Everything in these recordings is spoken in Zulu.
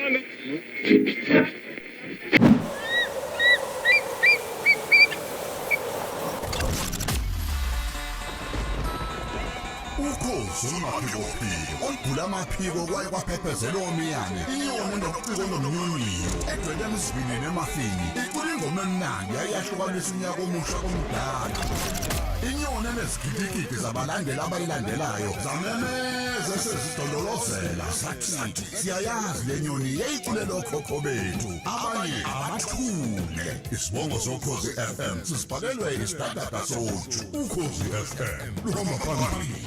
Ukhosamaphiko olugula amaphiko kwaye kwaphephezela omiyane inyoni nobuciko nomnyunyiyo egcwele emizibini nemafini icula ingoma emnandi yayahlukanisa unyaka omusha komdala inyoni enezigidigidi zabalandeli abayilandelayo zamemeza sezidololozela sathi siyayazi le nyoni yayiculela okhokho bethu abanye abathule isibongo sokhozi FM sisibhalelwe isidadada sothu ukhozi FM luhamba phambili.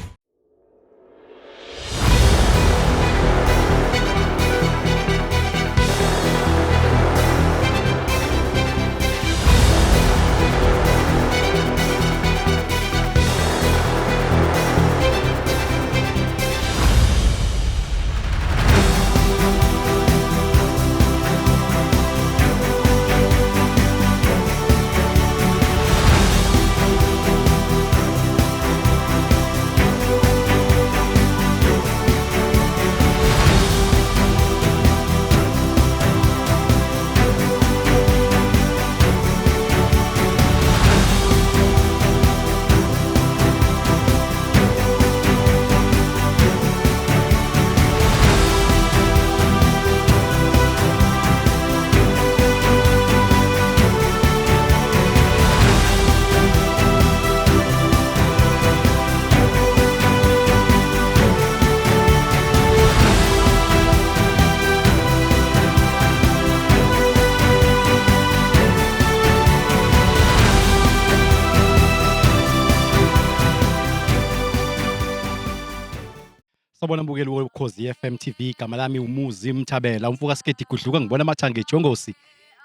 Sabona mbukeli wokhozi FM TV igama lami Umuzi Mthabela umfuka skedi gudluka ngibona amathanga ejongosi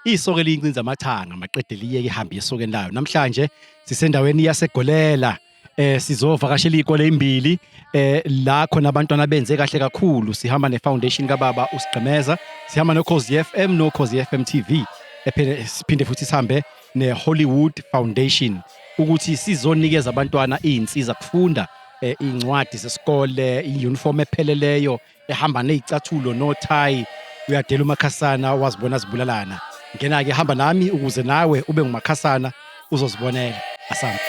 isoko elincinza amathanga maqedela iyeke ihamba esokeni layo namhlanje sisendaweni yaseGolela sizovakashela izikole ezimbili la khona abantwana benze kahle kakhulu sihamba nefoundation kaBaba uSigqemeza sihamba nokhozi FM nokhozi FM TV siphinde futhi sihambe neHollywood Foundation ukuthi sizonikeza abantwana izinsiza kufunda incwadi zesikole iuniform epheleleyo ehamba nezicathulo no tie uyadela umakhasana wazibona zibulalana ngena ke hamba nami ukuze nawe ube ngumakhasana uzozibonela asamba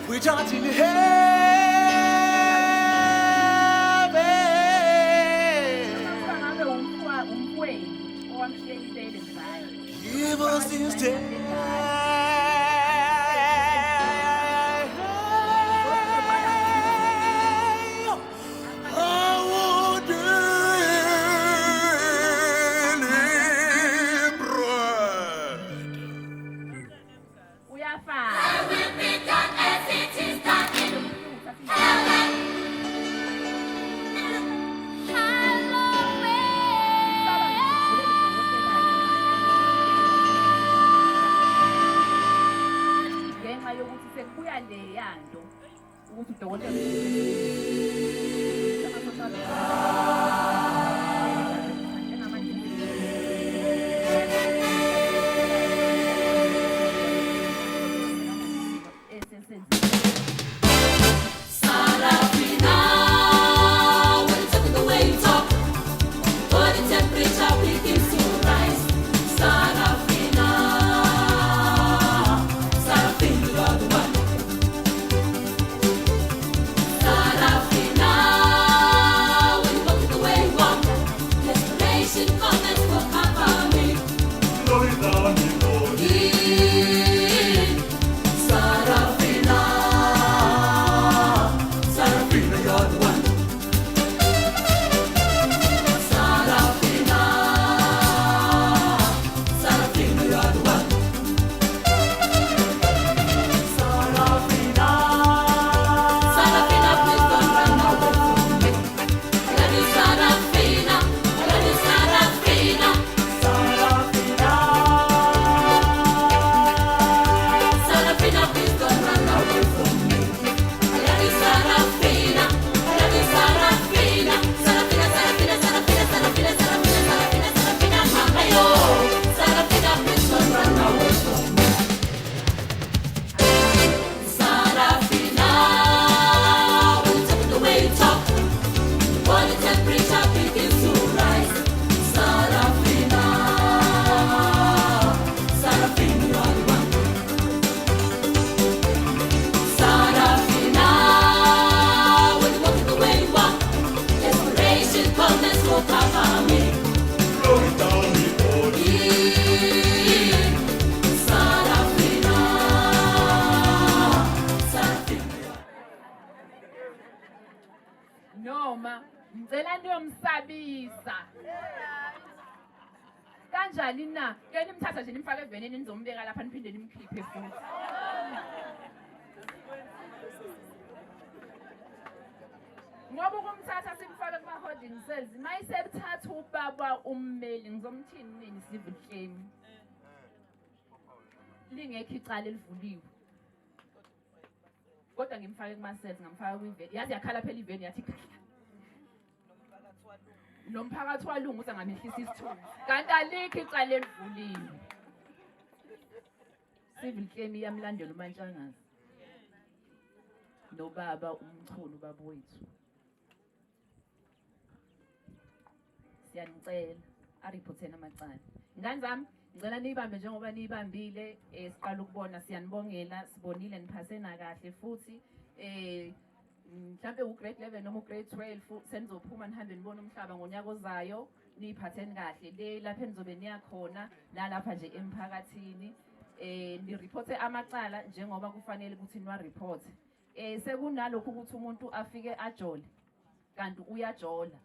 We're touching heaven. Give us this day le yanto ukuthi udokotela noma ngicela niyomsabisa kanjani na ke nimthatha nje nimfaka eveneni nizombeka lapha niphinde nimkhiphe futhi ngoba ukumthatha simfake kuma-holding cells mayisebuthatha ubaba ummeli ngizomthini nini civil claim lingekho icala elivuliwe kodwa ngimfake kuma-cells ngamfaka kwiveni yazi yakhala phela iveni yathi nomphakathi walunga uthi angamehlisa isithunzi kanti alikho icala elivuliwe civil claim iyamlandela uMantshangazi nobaba umchulu baba wethu siyanicela ariphotheni amacala ngani zami ngicela niyibambe njengoba niyibambile siqala ukubona siyanibongela sibonile niphasena kahle futhi mhlambe ugrade 11 noma ugrade 12 senizophuma nihambe nibona umhlaba ngonyaka ozayo niyiphatheni kahle le lapha enizobe niyakhona nalapha nje emphakathini nireport amacala njengoba kufanele ukuthi niwa-report sekunalokho ukuthi umuntu afike ajole kanti uyajola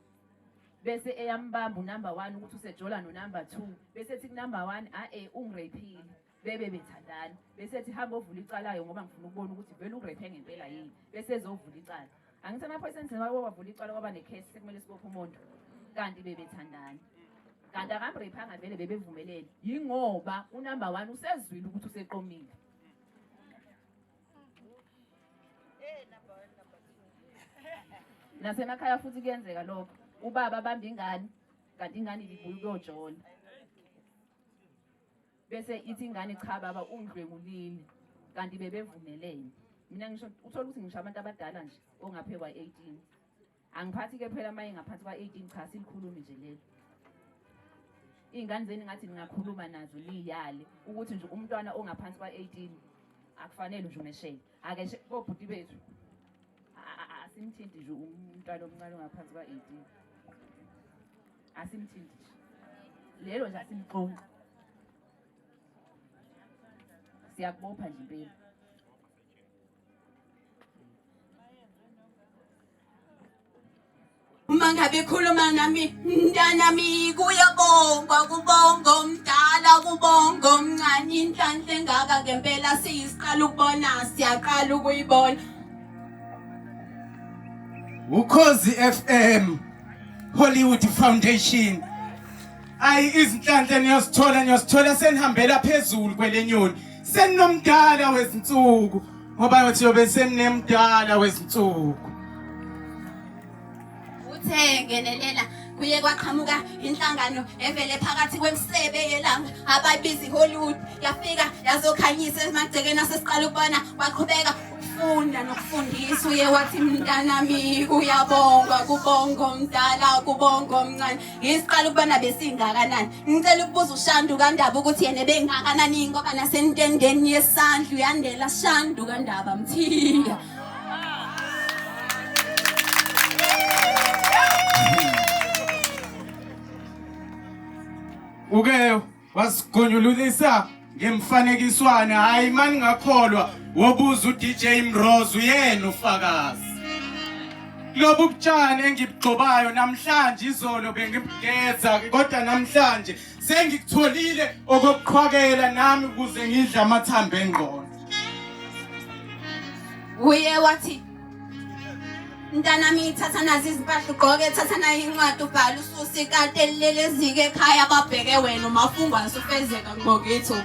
bese eyambamba unumber 1 ukuthi usejola nonumber 2 bese ethi number 1 ungiraphile bebe bethandana bese ethi hamba ovula icalayo ngoba ngifuna ukubona ukuthi vele urephe ngempela yini bese ezovula icala angithi ama-persons wavula icala kwaba necase sekumele sibophe umuntu kanti bebethandana kanti akamrephanga vele bebevumelene yingoba unumber 1 usezwile ukuthi useqomile nasemakhaya futhi kuyenzeka lokho ubaba bamba ingane kanti ingane libuya ukuyojola bese ithi ingane cha baba ungidlwengulile kanti bebevumelene mina ngisho uthola ukuthi ngisho abantu abadala nje ongaphe kwa-18 angiphathi ke phela maye ngaphansi kwa-18 cha silikhulumi nje lelo iy'ngane zeni ngathi ningakhuluma nazo niyale ukuthi nje umntwana ongaphansi kwa-18 akufanele nje umeshele ake kobhuti bethu asimthinti nje umntwana omncane ongaphansi kwa-18 asimthinti nje lelo nje asimxonqi siyakubopha nje impela uma ngabe khuluma nami mntanami kuyabongwa kubonga omdala kubonga omncane inhlanhla engaka ngempela siyisiqala ukubona siyaqala ukuyibona Ukhozi FM Hollywood Foundation ayi izinhlanhla niyosithola senihambela phezulu kwelenyoni seninomdala wezinsuku ngoba ngathi yobe seninemdala wezinsuku. Uthe ngenelela kuye kwaqhamuka inhlangano evele phakathi kwemsebe yelanga abayibiza iHollywood yafika yazokhanyisa emagcekeni asesiqala ukubona waqhubeka ukufunda nokufundisa uye wathi mntanami kuyabonga kubonga omdala kubonga omncane isiqala ukubona besingakanani ngicela ukubuza uShandu kaNdaba ukuthi yena bengakanani ngoba nasentendeni yesandla uyandela Shandu kaNdaba mthiya. Uke wasigonyululisa ngemfanekiswana hayi mani ngakholwa wobuza uDJ Mrozo uyena ufakazi. Lobu butshane engibugcobayo namhlanje izolo bengibugeza kodwa namhlanje sengikutholile okokuqhwakela nami ukuze ngidle amathambo engqondo. Uye wathi mntanami thatha nazi izimpahla ugqoke thatha nayo incwadi ubhala ususa ikati elilelezike ekhaya ababheke wena umafungwa asufezeka ngokethu.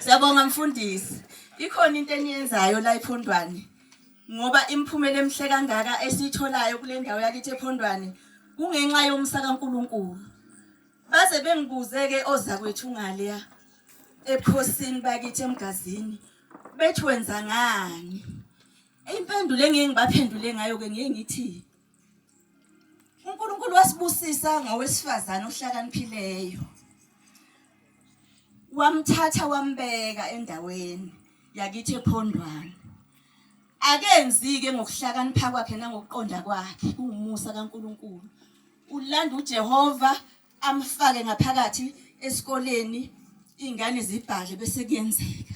Siyabonga mfundisi. Ikhona into eniyenzayo la ePhondwane. Ngoba imphumela emhle kangaka esitholayo kule ndawo yakithi ePhondwane kungenxa yomsa kaNkulunkulu. Baze bengibuzeke ozakwethu ngaleya ephosini bakithi emgazini. Bethi wenza ngani? Impendulo engiyengibaphendule ngayo ke ngithi uNkulunkulu wasibusisa ngawesifazana ohlakaniphileyo. Wamthatha wambeka endaweni yakithi ePhondwane. Akenzike ngokuhlakanipha kwakhe nangokuqonda kwakhe kungumusa kaNkulunkulu. Ulanda uJehova amfake ngaphakathi esikoleni ingane zibhadle bese kuyenzeka.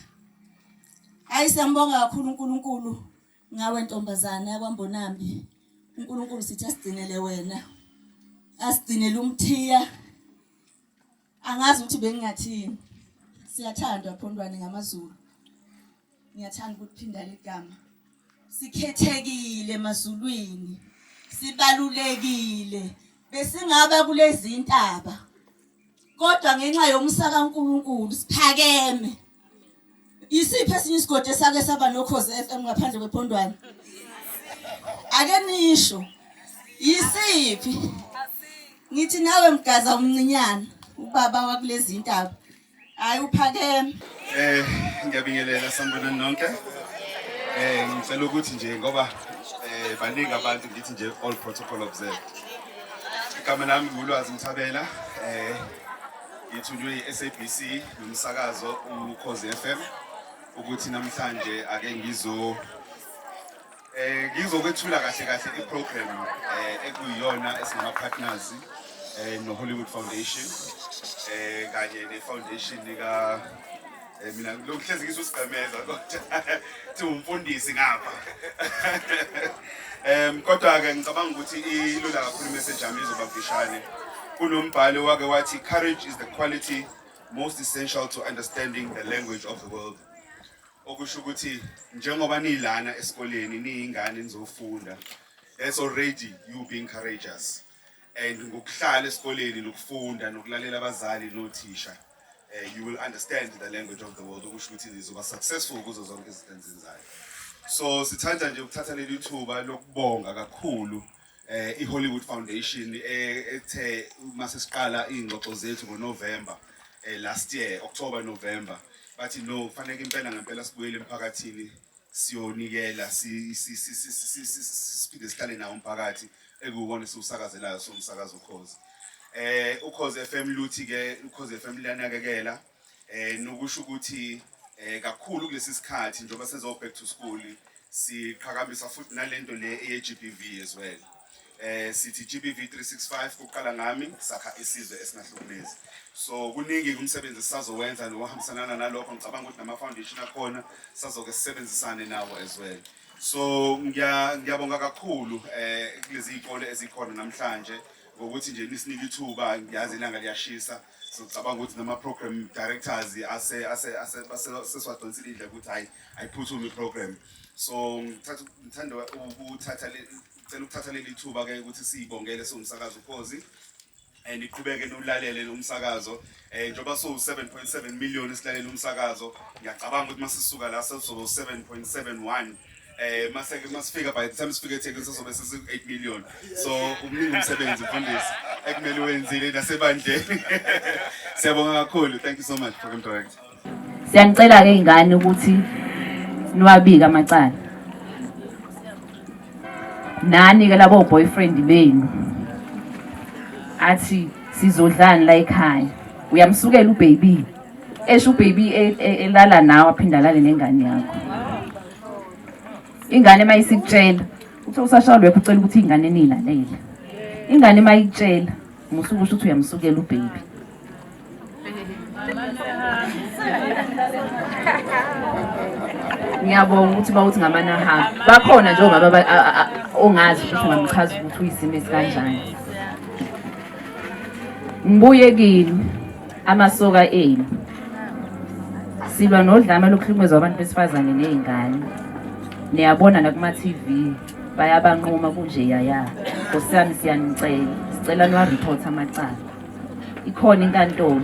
Hayi siyambonga kakhulu uNkulunkulu ngawe ntombazana yakwambonambi. uNkulunkulu sithi asigcinele wena. Asigcinele umthiya. Angazi ukuthi bengingathini. Siyathanda Phondwane ngamaZulu. Ngiyathanda ukuphinda legama. Sikhethekile emazulwini. Sibalulekile. Besingaba kulezi intaba. Kodwa ngenxa yomsa kaNkulunkulu siphakeme. Isiphi esinye isigodi esake saba noKhozi FM ngaphandle kwePhondwane? Ake nisho. Yisiphi? Ngithi nawe mgaza umncinyana ubaba wakulezi intaba. Hayi uphakeme. Ngiyabingelela sanibona nonke. Ngicela ukuthi nje ngoba baningi abantu ngithi nje all protocol observed. Igama lami nguLwazi Mthabela. Ngithunywe iSABC nomsakazo uKhozi FM ukuthi namhlanje ake ngizokwethula kahle kahle iprogram ekuyiyona esingama partners no Hollywood Foundation kanye nefoundation ka mina lokuhlezi ngisusigqemeza kodwa thi umfundisi ngapha. Kodwa ke ngicabanga ukuthi ilula kakhulu message yami izobafishane. Kunombhalo wake wathi courage is the quality most essential to understanding the language of the world. Okusho ukuthi njengoba nilana esikoleni niyingane nizofunda, that's already you being courageous. And ngokuhlala esikoleni nokufunda nokulalela abazali nothisha, you will understand the language of the world. Okusho ukuthi nizoba successful kuzo zonke izinto enizenzayo. So sithanda nje ukuthatha leli thuba lokubonga kakhulu iHollywood Foundation ethe mase siqala ingxoxo zethu ngoNovember last year, October November. Bathi no kufanele impela ngempela sibuyele emphakathini siyonikela siphinde sihlale nawo umphakathi ekuwona siusakazelayo somsakazo uKhozi. uKhozi FM luthi ke uKhozi FM liyanakekela nokusho ukuthi kakhulu kulesi sikhathi njengoba sezo back to school siqhakambisa futhi nalento le eGBV as well. Sithi GBV 365 kuqala ngami sakha isizwe esingahlukumezi. So kuningi umsebenzi sisazowenza nohambisana nalokho ngicabanga ukuthi nama foundation akhona sazoke sisebenzisane nawo as well. So ngiyabonga kakhulu kulezi izikole ezikhona namhlanje ngokuthi nje nisinike ithuba ngiyazi ilanga liyashisa. So ngicabanga ukuthi nama program directors seswadonsile indlela ukuthi ayiphuthume iprogram. So ngithanda ukuthatha ukuthatha leli thuba ke ukuthi sibongele somsakazo uKhozi and iqhubeke nolalele umsakazo njoba so 7.7 million isilalela umsakazo ngiyacabanga ukuthi masisuka la sesobo 7.71 masifika by the time sifika eThekwini sesobe sesi 8 million so umningi umsebenzi mfundisi ekumele wenzile nasebandleni siyabonga kakhulu thank you so much program director Siyanicela ke ingane ukuthi niwabika amacala nani ke labo boyfriend benu athi sizodlana la ekhaya uyamsukela ubaby esho ubaby elala nawe aphinda lale nengane yakho ingane mayisikutshela uthi usashawulwe ucela ukuthi ingane nilalela ingane mayitshela musuku ukuthi uyamsukela ubaby ngiyabonga ukuthi bawuthi ngamanaha bakhona njengoba ongazi ukuthi ungamchaza ukuthi uyisimo esikanjani ngibuye kini amasoka enu silwa nodlame lokuhlukumeza abantu besifazane nezingane niyabona na kuma TV bayabanquma kunje yaya ngosami siyanicela sicela no report amacala ikhona inkantolo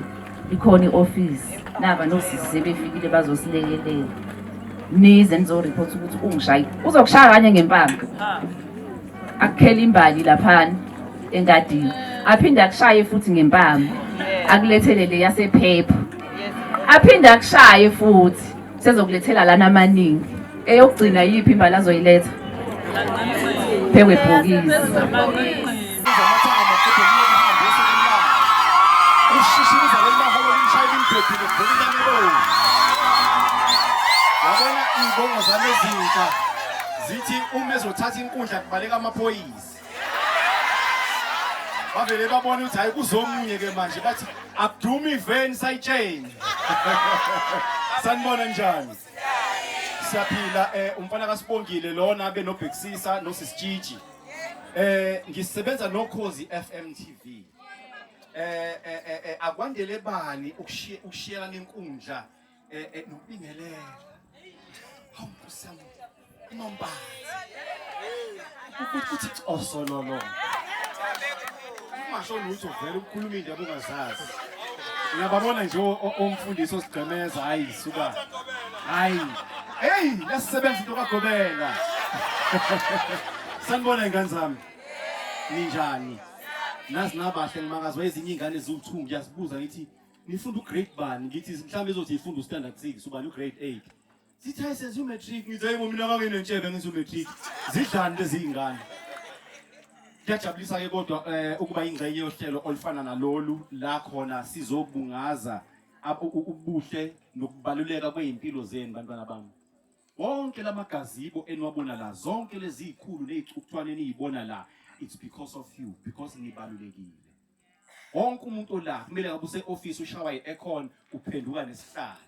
ikhona ioffice naba nosisi sebefikile bazosilekelela nize nizo report ukuthi ungishaya uzokushaya kanye ngempama akukhela imbali laphana engadini aphinde akushaye futhi ngempama akulethelele yasephepha aphinde akushaye futhi sezokulethela lana amaningi eyokugcina yipi imbali azoyiletha phekwe bhokisi ushishiriza lemaholo limshaya imphephile ngokubonelo yabona ibongo zami ezintsha zithi uma ezothatha inkundla kubaleka amaphoyisa bavele babona ukuthi hayi kuzomunye ke manje bathi abdumi van sayitsheni sanibona njani siyaphila umfana kaSibongile lona abe noBhekisisa noSisitshiji ngisebenza noKhozi FM TV akwandele bani ukushiyela nenkundla nokubingelela hawu kusama inombazi ukuthi osololo masho lutho vele ukukhuluma indaba ungazazi ngiyababona nje omfundisi osigqemeza hayi suka hayi hey lesisebenza into kaGobela sanibona ingane zami ninjani nasi nabahle ngimangazwa ezinye ingane eziwu2 ngiyasibuza ngithi nifunda ugrade bani ngithi mhlawumbe izothi ifunda ustandard 6 ubani ugrade 8 sithi hayi senze umatric ngithi hayi mina kangenentshebe ngithi umatric zidlani lezi ingane kuyajabulisa ke kodwa ukuba ingxenye yohlelo olufana nalolu la khona sizobungaza ubuhle nokubaluleka kwezimpilo zenu bantwana bami wonke lamagazibo eniwabona la zonke lezi izikhulu nezicukuthwane enizibona la it's because of you because nibalulekile wonke umuntu la kumele ngabe use office ushawa iaircon uphenduka nesihlalo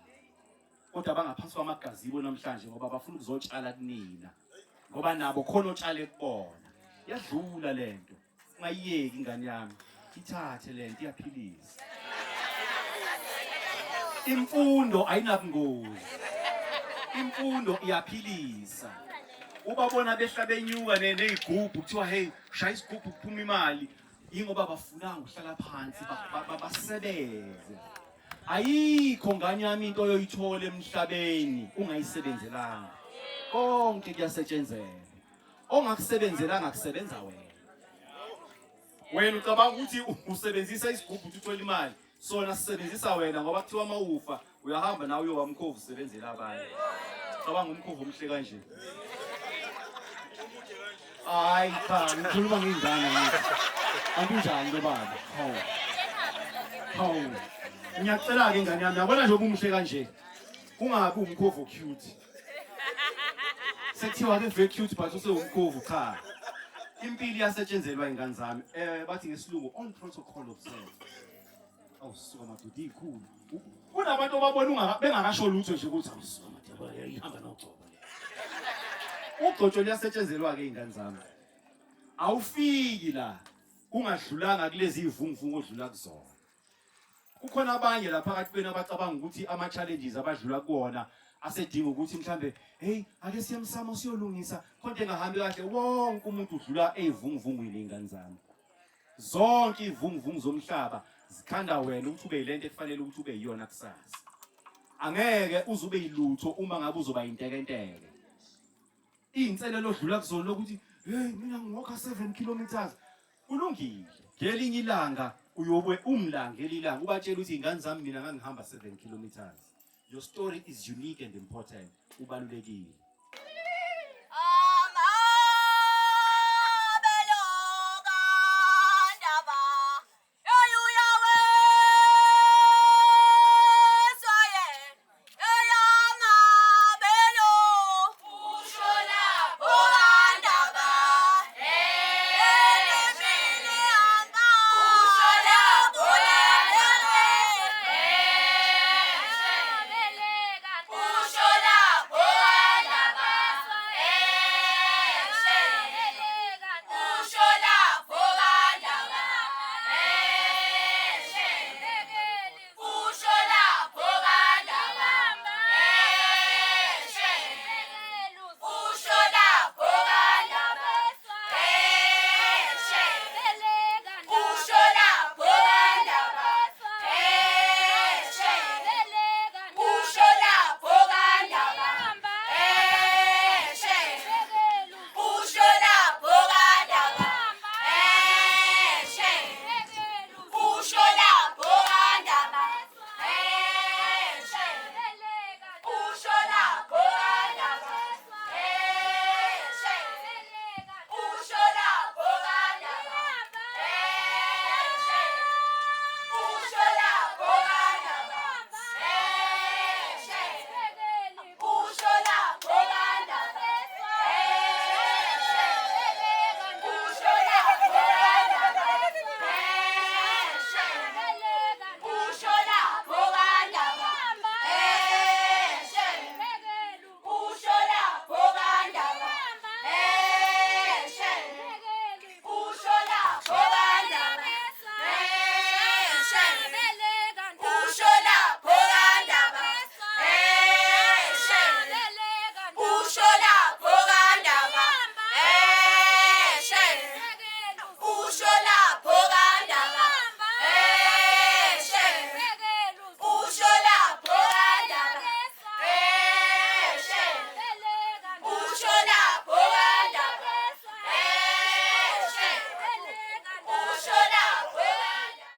kodwa bangaphansi kwamagazibo namhlanje ngoba bafuna ukuzotshala kunina ngoba nabo khona otshale kubona yadlula lento ungayiyeki ingane yami ithathe lento iyaphilisa imfundo ayinabungozi imfundo iyaphilisa ubabona behla benyuka nezigubhu kuthiwa hey shaya isigubhu kuphuma imali ingoba bafunanga uhlala phansi basebenze ayikho ngane yami into oyoyithola emhlabeni ungayisebenzelanga konke kuyasetshenzela ongakusebenzelanga kusebenza wena ucabanga ukuthi usebenzisa isigubhu uthola imali sona sisebenzisa wena ngoba kuthiwa mawufa uyahamba nawe uyowamkhovu usebenzela abanye cabanga umkhovu omhle kanje hayi cha ngikhuluma ngingane ngithi ankunjani ke baba hawu ngiyacela ke ingane yami yabona nje ubumhle kanje kungabi umkhovu cute sekuthiwa ke very cute but usewumkhovu cha impilo iyasetshenzelwa ingane zami bathi ngesilungu on protocol observe awusuka madoda ikhulu kunabantu ababona bengakasho lutho nje ukuthi awusuka madoda ihamba nogcobo ugcotsho liyasetshenzelwa ke ingane zami awufiki la ungadlulanga kulezi ivunguvungu odlula kuzona kukhona abanye la phakathi kwena abacabanga ukuthi ama challenges abadlula kuona asedinga ukuthi mhlambe hey ake siyamsama siyolungisa konke engahambi kahle wonke umuntu udlula ezivunguvungwini ingane zami zonke ivunguvungu zomhlaba zikhanda wena ukuthi ube yilento ekufanele ukuthi ube yiyona kusasa. Angeke uze ube yilutho uma ngabe uzoba intekenteke. Inselelo odlula kuzona ukuthi hey mina ngwalka 7 kilometers kulungile. Ngelinye ilanga uyobe umlanga elilanga ubatshela ukuthi ingane zami mina ngangihamba 7 kilometers. Your story is unique and important. Ubalulekile.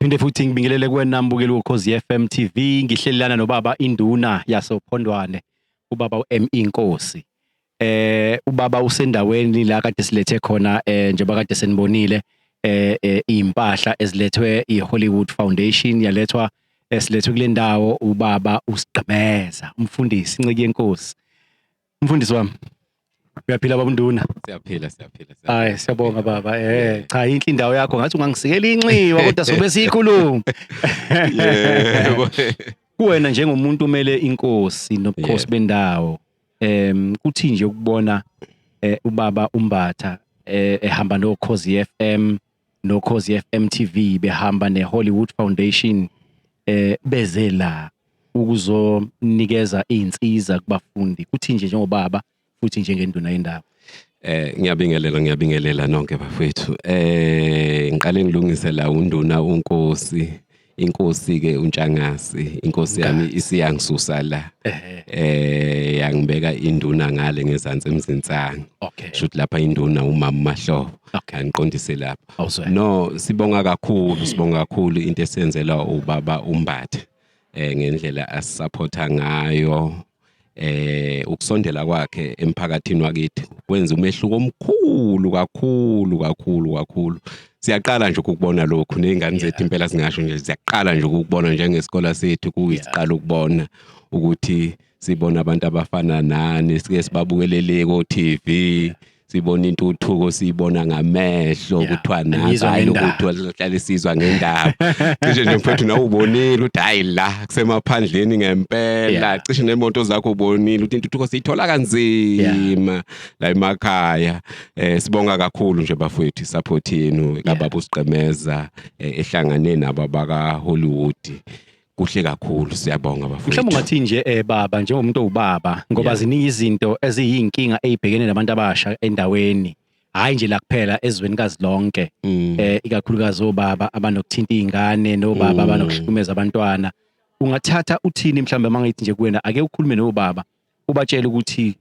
Phinde futhi ngibingelele kuwena mbukeli woKhozi FM TV ngihlelelana nobaba induna yasophondwane ubaba uM Inkosi. Ubaba usendaweni la kade silethe khona njengoba kade senibonile impahla ezilethwe iHollywood Foundation yalethwa silethwe kule ndawo ubaba uSigqemeza umfundisi inceke yenkosi. Umfundisi wami uyaphila baba nduna? Siyaphila. Hayi siyabonga baba. Cha inhle indawo yakho ngathi ungangisikela inxiwa kodwa sobe sikhuluma. Yebo. Kuwena njengomuntu umele inkosi nobukhosi bendawo kuthi nje ukubona ubaba uMbatha ehamba noKhozi FM noKhozi FM TV behamba neHollywood Foundation bezela ukuzonikeza izinsiza kubafundi kuthi nje njengobaba futhi njengenduna yendawo. Ngiyabingelela nonke bafethu. Ngiqale ngilungise la unduna uNkosi. Inkosi ke uNtshangasi, inkosi yami isiyangisusa la. Yangibeka induna ngale ngezantsi emzintsanga. Shothi lapha induna umama Mahlobo. Angiqondise lapha. No, sibonga kakhulu into esenzela ubaba uMbatha. Ngendlela asupporta ngayo. Ukusondela kwakhe emphakathini wakithi kwenza umehluko omkhulu kakhulu. Siyaqala nje ukubona lokhu nezingane zethu impela singasho nje siyaqala nje ukubona njengesikole sethu kuyisiqala ukubona ukuthi sibona abantu abafana nani sike sibabukelele ko TV sibona intuthuko sibona ngamehlo kuthiwa nazi ukuthi hlale sizwa ngendaba cishe nje mfethu nawe ubonile ukuthi hayi la kusemaphandleni ngempela cishe nemoto zakho ubonile ukuthi intuthuko siyithola kanzima la emakhaya. Sibonga kakhulu nje bafethu support yenu kababa uSigqemeza ehlangane nabo baka Hollywood. Kuhle kakhulu siyabonga bafethu. Mhlawumbe ungathi nje baba njengomuntu ubaba ngoba ziningi izinto eziyinkinga ezibhekene nabantu abasha endaweni hayi nje la kuphela ezwenikazi lonke ikakhulukazi obaba abanokuthinta izingane nobaba abanokuhlukumeza abantwana ungathatha uthini mhlambe mangithi nje kuwena ake ukhulume nobaba ubatshela ukuthi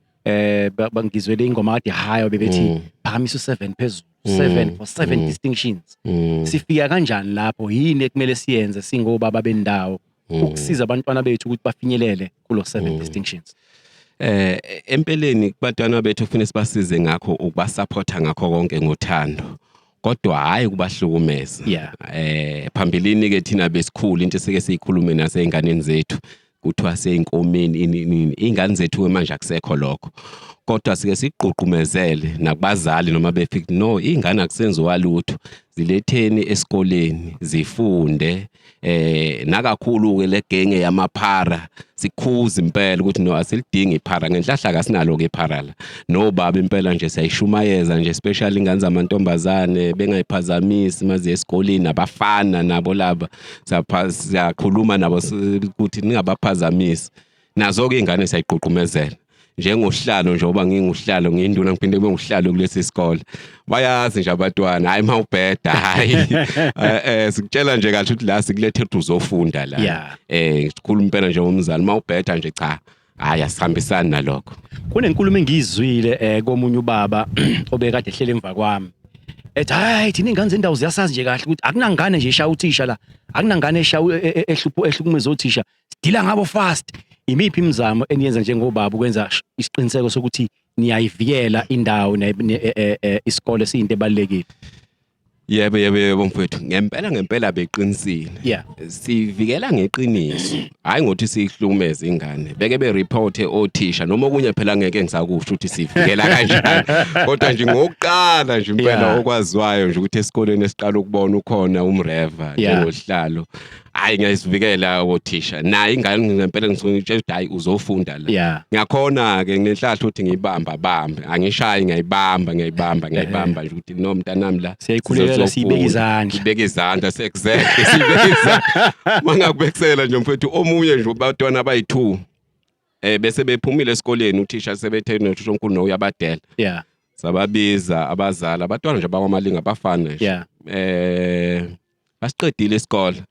bangizwele ingoma kade hayo bebethi phakamisa u7 phezulu 7 for 7 distinctions sifika kanjani lapho yini ekumele siyenze singobaba bendawo ukusiza abantwana bethu ukuthi bafinyelele kulo 7 distinctions empeleni kubantwana bethu kufanele sibasize ngakho ukubasupporta ngakho konke ngothando kodwa hayi kubahlukumeza phambilini ke thina besikhulu into esike siyikhulume naseyinganeni zethu kuthiwa seyinkomeni ingane zethu manje akusekho lokho kodwa sike siqhuqhumezele nakubazali noma befika no ingane akusenziwa lutho ziletheni esikoleni zifunde nakakhulu ke legenge yamaphara sikhuza impela ukuthi no asilidingi iphara ngenhlahla kasinalo ke iphara la no baba impela nje siyayishumayeza nje especially ingane zamantombazane bengayiphazamisi mazi esikoleni abafana nabo laba siyakhuluma nabo ukuthi ningabaphazamisi nazo ke ingane siyayiqhuqhumezela njengohlalo njengoba nginguhlalo nginduna ngiphinde benguhlalo kulesi sikole bayazi nje abantwana hayi mawubheda hayi sikutshela nje kahle ukuthi la sikulethe ukuthi uzofunda la sikhuluma impela nje ngomzali mawubheda nje cha hayi asihambisani nalokho kunenkulumo engizwile komunye ubaba obekade ehlele emva kwami ethi hayi thina ingane zendawo ziyasazi nje kahle ukuthi akunangane nje eshaya uthisha la akunangane ehlukumeza uthisha sidila ngabo fast imiphi imizamo eniyenza njengobaba ukwenza isiqiniseko sokuthi niyayivikela indawo isikole siyinto ebalekile yebo mfowethu ngempela beqinisile sivikela ngeqiniso hayi ngothi sihlukumeza ingane beke be-report othisha noma okunye phela ngeke ngisakusho ukuthi sivikela kanjani kodwa nje ngokuqala nje impela okwaziwayo nje ukuthi esikoleni esiqala ukubona ukhona umreva njengohlalo hayi ngiyasivikela othisha naye ingane ngempela ngizokutshela ukuthi hayi uzofunda la ngiyakhona ke nginenhlahla ukuthi ngiyibamba angishayi ngiyibamba nje ukuthi no mntanami la siyayikhulela sibeke izandla exactly sibeke izandla mangakubekisela nje mfowethu omunye nje abantwana abayi2 bese bephumile esikoleni uthisha sebethe nothisha omkhulu no uyabadela sababiza abazali abantwana nje abakwamalinga abafana nje basiqedile isikole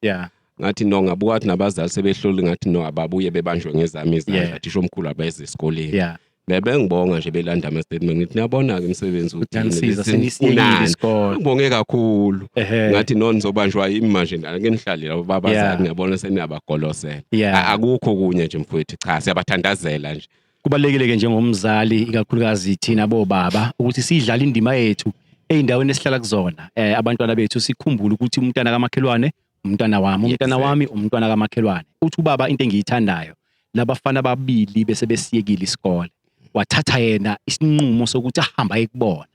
ngathi no ngabuka ukuthi nabazali sebehloli ngathi no ababuye bebanjwe ngezami izandla thisha omkhulu abeze esikoleni bebe ngibonga nje belanda ama statement ngithi niyabona ke umsebenzi uyanisiza senisiyekile isikole ngibonge kakhulu ngathi no nizobanjwa yimi nje ake nihlale labo babazali ngiyabona seniyabagolosela akukho kunye nje mfowethu cha siyabathandazela nje kubalekile ke njengomzali ikakhulukazi thina bobaba ukuthi sidlala indima yethu eindaweni esihlala kuzona abantwana bethu sikhumbule ukuthi umntana kamakhelwane umntwana wami umntwana kamakhelwane uthi ubaba into engiyithandayo labafana babili bese besiyekile isikole wathatha yena isinqumo sokuthi ahamba ekubona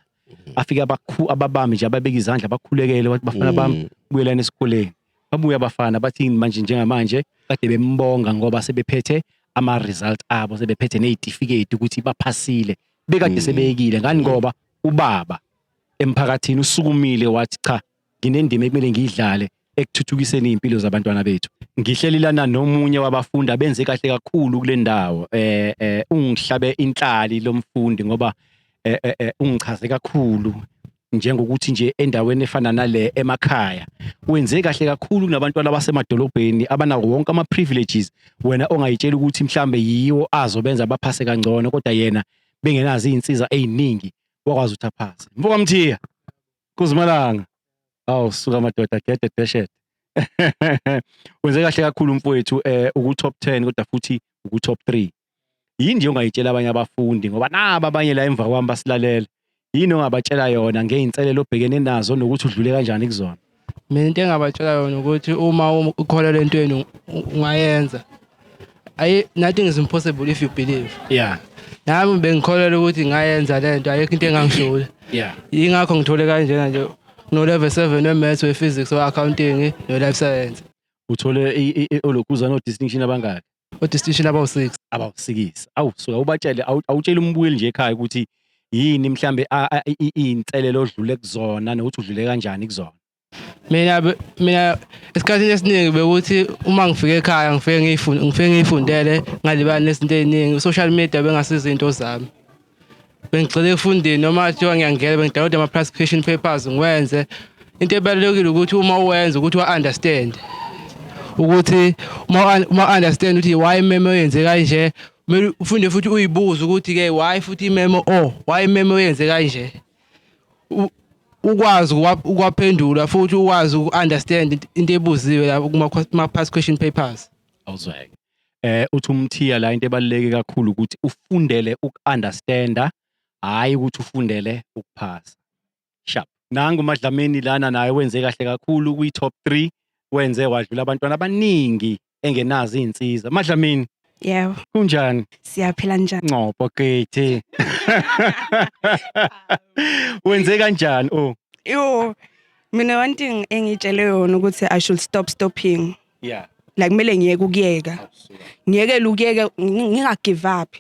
afika ababami nje ababeka izandla bakhulekele wathi bafana bami buyelana esikoleni babuya abafana bathi manje njengamanje kade bembonga ngoba sebephethe ama result abo sebephethe nezitifiketi ukuthi baphasile bekade sebeyekile ngani ngoba ubaba emphakathini usukumile wathi cha nginendima ekumele ngiyidlale ekuthuthukiseni impilo zabantwana bethu ngihlelilana nomunye wabafundi abenze kahle kakhulu kule ndawo ungihlabe inhlali lomfundi ngoba ungichaze kakhulu njengokuthi nje endaweni efana nale emakhaya wenze kahle kakhulu kunabantwana abasemadolobheni abanawo wonke ama privileges wena ongayitshela ukuthi mhlambe yiwo azobenza baphase kangcono kodwa yena bengenazi izinsiza eziningi wakwazi uthaphase mvuka mthiya kuzimalanga suka madoda gede deshet wenze kahle kakhulu mfowethu uku top 10 kodwa futhi uku top 3 yini nje ongayitshela abanye abafundi ngoba naba abanye la emva kwami basilalela yini ongabatshela yona ngeinselelo obhekene nazo nokuthi udlule kanjani kuzona mina into engabatshela yona ukuthi uma ukholelwa entweni ungayenza nothing is impossible if you believe nami bengikholelwa ukuthi ngayenza lento ayikho into engangihlula yingakho ngithole kanjena nje no level 7 we-maths we-physics we-accounting no-life science uthole olokuza no-distinction abangaki o-distinction abawu-6 suka ubatshele awutshela umbuyeli nje ekhaya ukuthi yini mhlambe iy'nselelo odlule kuzona nokuthi udlule kanjani kuzona mina esikhathini esiningi bekuthi uma ngifike ekhaya ngifike ngiyifundele ngalibani nezinto ey'ningi social media bengasiza iy'nto zami bengigxile ekufundeni noma kuthiwa ngiyangena bengidownload ama-prescription papers ngiwenze. Into ebalulekile ukuthi uma uwenza ukuthi wa-understand ukuthi uma understand ukuthi why imemo yenze kanje, kumele ufunde futhi uyibuze ukuthi-ke why futhi imemo why imemo yenze kanje, ukwazi ukwaphendula futhi ukwazi uku-understand into ebuziwe la kuma-prescription papers. Awuzweke. Uthi umthiya la into ebaluleke kakhulu ukuthi ufundele uku-understanda, hayi ukuthi ufundele ukuphasa. Sharp. Nangu uMadlamini lana naye wenze kahle kakhulu kwi-top 3, wenze wadlula abantwana abaningi engenazo iy'nsiza. Madlamini, yebo, kunjani? siyaphila njani? Ncopho kethi. Wenze kanjani? Yo, mina one thing engitshele yona ukuthi I should stop stopping. Yeah. Like kumele ngiyeke ukuyeka. Ngiyekele ukuyeka, nginga-give up.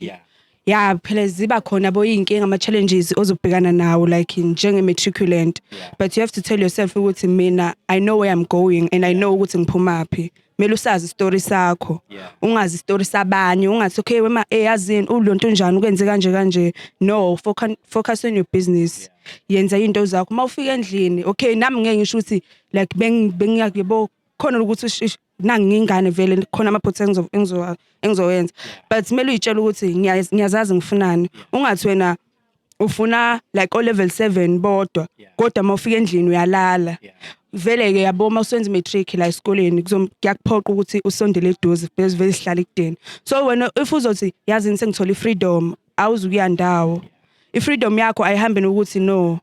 Yeah, phela ziba khona boyinkinga ama-challenges ozobhekana nawo like njenge-matriculant. But you have to tell yourself ukuthi mina I know where I'm going and I know ukuthi ngiphumaphi. Mele usazi story sakho. Ungazi story sabanye, ungathi okay wema yazini ulonto njani ukwenze kanje kanje. No, focus on your business. Yenza into zakho. Mawufika endlini, okay nami ngeke ngisho ukuthi like bengiyabo khona ukuthi nangi ngingane vele khona ama-potential engizowenza. But kumele uyitshela ukuthi ngiyazazi ngifunani. Ungathi wena ufuna like o level 7 bodwa kodwa mawufika endlini uyalala. Vele ke yabo mawusenza matric la esikoleni kuyakuphoqa ukuthi usondele eduze because vele sihlala ekudeni. So wena if uzothi yazi sengithola freedom awuzukuyandawo. I-freedom yakho ayihambe nokuthi no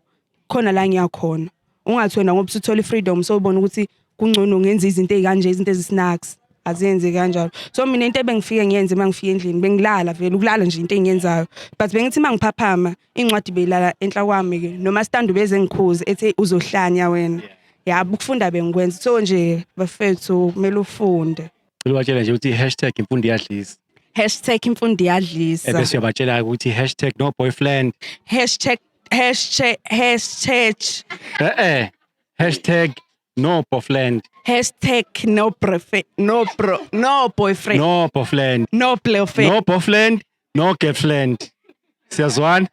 khona la ngiyakhona. Ungathi wena ngoba usuthola freedom so ubona ukuthi kungcono ngenza izinto ezikanje, izinto ezisnacks azenze kanjalo. So mina into ebengifike ngiyenze mangifika endlini bengilala vele ukulala nje into engiyenzayo. But bengithi mangiphaphama incwadi beyilala enhla kwami ke noma stand ubeze ngikhuze ethi uzohlanya wena. Yabo ukufunda bengikwenza. So nje bafethu kumele ufunde. Ubatshela nje ukuthi #imfundo iyadlisa. #imfundo iyadlisa. Bese uyabatshela ukuthi #no boyfriend. No boyfriend. No boyfriend. No boyfriend. No boyfriend. No boyfriend. No boyfriend. No girlfriend. Siyazwana?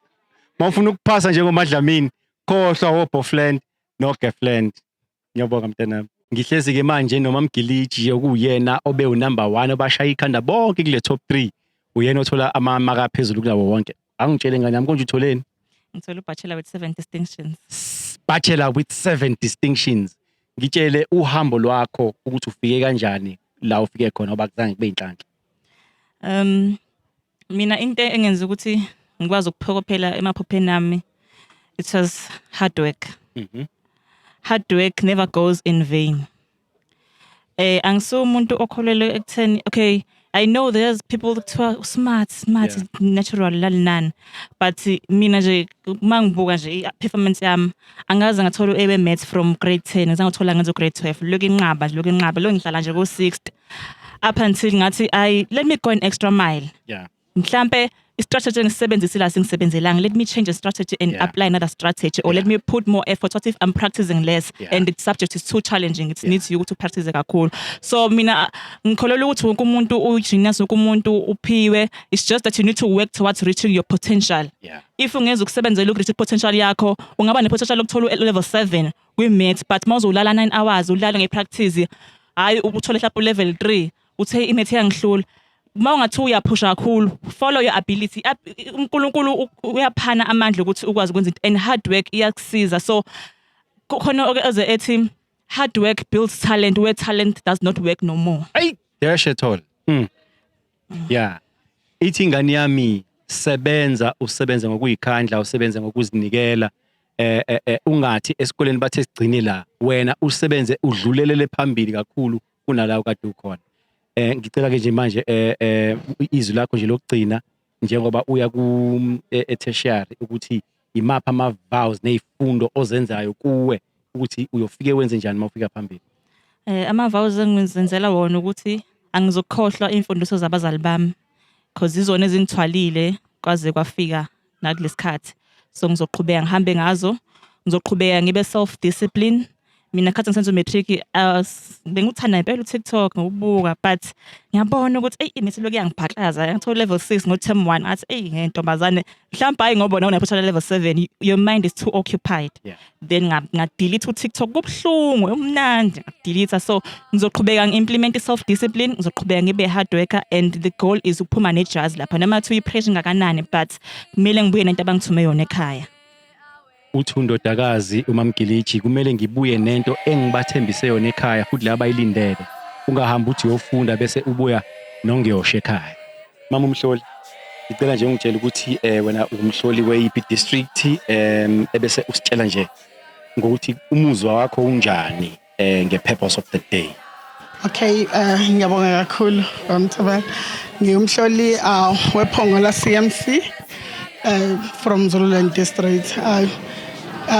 Mawufuna ukuphasa njengoMadlamini, khohlwa wo boyfriend, no girlfriend. Ngiyabonga mntanami. Ngihlezi ke manje noma Mgiliji okuyena obe unumber 1 obashaya ikhanda bonke kule top 3. Uyena othola amamaka phezulu kunawo wonke. Angitshele ngani nami konje utholeni? Ngithola bachelor with 7 distinctions. Bachelor with 7 distinctions. Ngitshele uhambo lwakho ukuthi ufike kanjani la ufike khona oba kuzange kube inhlanhla. Mina into engenza ukuthi ngikwazi ukuphokophela emaphupheni nami, it was hard work. Hard work never goes in vain. Angisuye umuntu okholelwe ekutheni okay I know there's people who are smart, natural, none. But mina nje mangibuka nje performance yami angaze ngathola ebe maths from grade 10 ngizange ngithola ngenzo grade 12 lokho inqaba lo ngihlala nje ko 6th up until ngathi let me go an extra mile. Mhlambe i-strategy engisebenzisile la sengisebenzelanga, let me change the strategy and apply another strategy, or let me put more effort. What if I'm practicing less and the subject is too challenging, it needs you to practice kakhulu. So mina ngikholelwa ukuthi wonke umuntu uyigenius, wonke umuntu uphiwe, it's just that you need to work towards reaching your potential. If ungeza ukusebenzela ukuthi potential yakho ungaba ne-potential lokuthola level 7 kwi-maths, but mawuze ulala 9 hours ulala ngepractice, hayi uthole mhlawumbe level 3 uthe imaths yangihlula. Mawungathi uyaphusha kakhulu, follow your ability. uNkulunkulu uyaphana amandla ukuthi ukwazi ukwenza into, and hard work iyakusiza. So khona eze ethi hard work builds talent where talent does not work no more. Hey, dash at all. Yeah. Ithi ngani yami usebenza ngokuyikhandla, usebenza ngokuzinikela. Ungathi esikoleni bathe sigcine la, wena usebenze udlulelele phambili kakhulu kunala ukade ukhona. Ngicela ke nje manje izwi lakho nje lokugcina njengoba uya ku tertiary ukuthi imapha ama vows nezifundo ozenzayo kuwe ukuthi uyofike wenze njani mawufika phambili. Ama vows engizenzela wona ukuthi angizokhohlwa imfundiso zabazali bami because izona ezingithwalile kwaze kwafika nakulesikhathi. So ngizoqhubeka ngihambe ngazo, ngizoqhubeka ngibe self discipline mina khathi ngisenza matric bengikuthanda impela uTikTok ngokubuka but ngiyabona ukuthi imithetho kuyangibhaqaza ngithola level 6 ngo term 1 athi ngentombazane mhlawumbe hayi ngoba wona unephutha level 7 your mind is too occupied then ngadelete uTikTok kubhlungu umnandi ngadelete so ngizoqhubeka ngiimplement self discipline ngizoqhubeka ngibe hard worker and the goal is ukuphuma nejazz lapha nomathi uyipressure ngakanani but kumele ngibuye nento abangithume yona ekhaya. Uthundo Dakazi uMamgilichi kumele ngibuye nento engibathembise yona ekhaya futhi laba bayilindele ungahamba uthi uyofunda bese ubuya nongiyosha ekhaya. Mama Umhloli ngicela nje ungitshela ukuthi wena umhloli weyipi district ebese usitshela nje ngokuthi umuzwa wakho unjani ngepurpose of the day. Okay, ngiyabonga kakhulu Mthaba. Ngiyumhloli wePhongola CMC from Zululand district.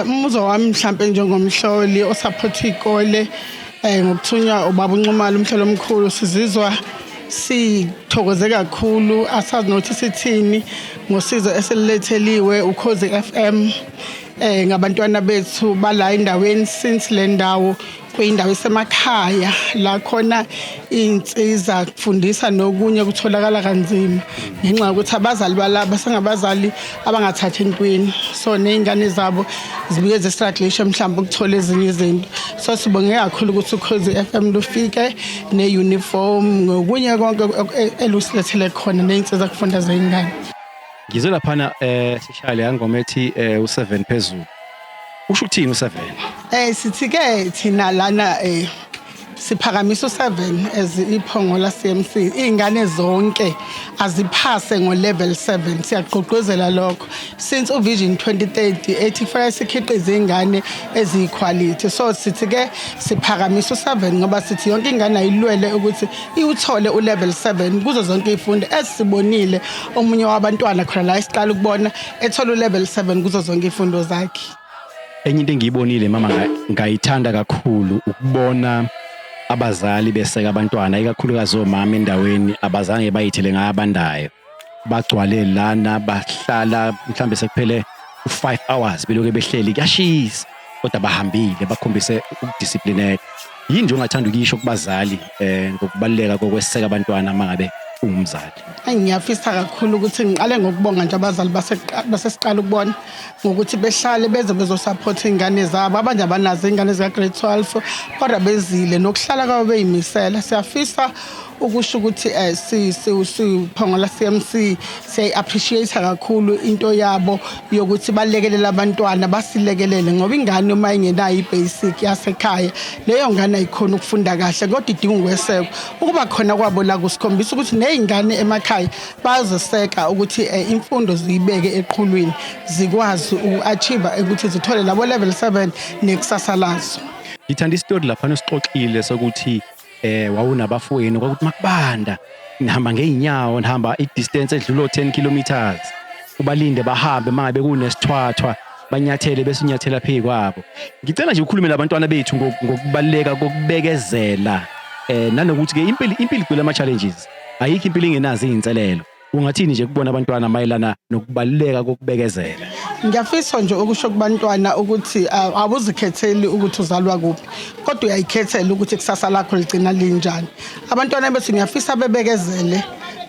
Umuzwa wami mhlambe njengomhloli osupport ikole ngokuthunywa ubaba uNxumalo umhloli omkhulu sizizwa sithokoze kakhulu asazi nothi sithini ngosizo esiletheliwe uKhozi FM ngabantwana bethu bala endaweni since le ndawo kuyindawo esemakhaya la khona insiza kufundisa nokunye kutholakala kanzima ngenxa ukuthi abazali balaba sengabazali abangathatha entweni so nezingane zabo zibuye ze-struggle mhlawumbe ukuthola ezinye izinto so sibonge kakhulu ukuthi uKhozi FM lufike ne-uniform ngokunye konke elusilethele khona ney'nsiza kufunda zey'ngane. Ngizwe laphana sishaya le ngoma ethi u7 phezulu. Usho ukuthini u7? Sithi ke thina lana siphakamisa u7 as iPhongola CMC izingane zonke aziphase ngo level 7 siyaqoqozela lokho since uvision 2030 ethi kufanele sikhiqize izingane eziquality so sithi ke siphakamisa u7 ngoba sithi yonke ingane ayilwele ukuthi iuthole ulevel 7 kuzo zonke izifundo esibonile omunye wabantwana khona la isiqala ukubona ethola ulevel 7 kuzo zonke izifundo zakhe. Enye into engiyibonile mama ngayithanda kakhulu ukubona abazali beseka abantwana ikakhulukazi omama endaweni abazange bayithele ngabandayo bagcwale lana bahlala mhlambe sekuphele u5 hours beloke behleli kuyashisa kodwa bahambile bakhombise ukudisciplineka. Yini nje ongathanda ukisho kubazali ngokubaleka kokweseka abantwana mangabe umzali? Ngiyafisa kakhulu ukuthi ngiqale ngokubonga nje abazali basesiqala ukubona ngokuthi behlale beze bezosupport ingane zabo abanje abanazo ingane zika grade 12 kodwa bezile nokuhlala kwabo beyimisela. Siyafisa ukusho ukuthi siPhongola CMC siya-appreciate kakhulu into yabo yokuthi balekelela abantwana basilekelele ngoba ingane uma ingenayo ibasic yasekhaya leyo ngane ayikhona ukufunda kahle kodwa idinga ukwesekwa ukuba khona kwabo la kusikhombisa ukuthi nezingane emakhaya bazoseka ukuthi imfundo ziyibeke eqhulwini zikwazi uachieve ukuthi zithole labo level 7 nekusasa lazo. Ngithanda istory lapha nosixoxile sokuthi wawunabafowenu ukuthi makubanda ngihamba ngeinyawo ngihamba idistance edlula 10 kilometers ubalinde bahambe mangabe kunesithwathwa banyathele bese unyathela phezu kwabo. Ngicela nje ukukhuluma labantwana bethu ngokubaleka kokubekezela nanokuthi ke impilo igcwele ama challenges ayikho impilo ingenazo izinselelo. Ungathini nje kubona abantwana mayelana nokubaleka kokubekezela? Ngiyafisa nje ukusho kubantwana ukuthi abuzikhetheli ukuthi uzalwa kuphi kodwa uyayikhethela ukuthi kusasa lakho ligcina linjani. Abantwana bethu ngiyafisa bebekezele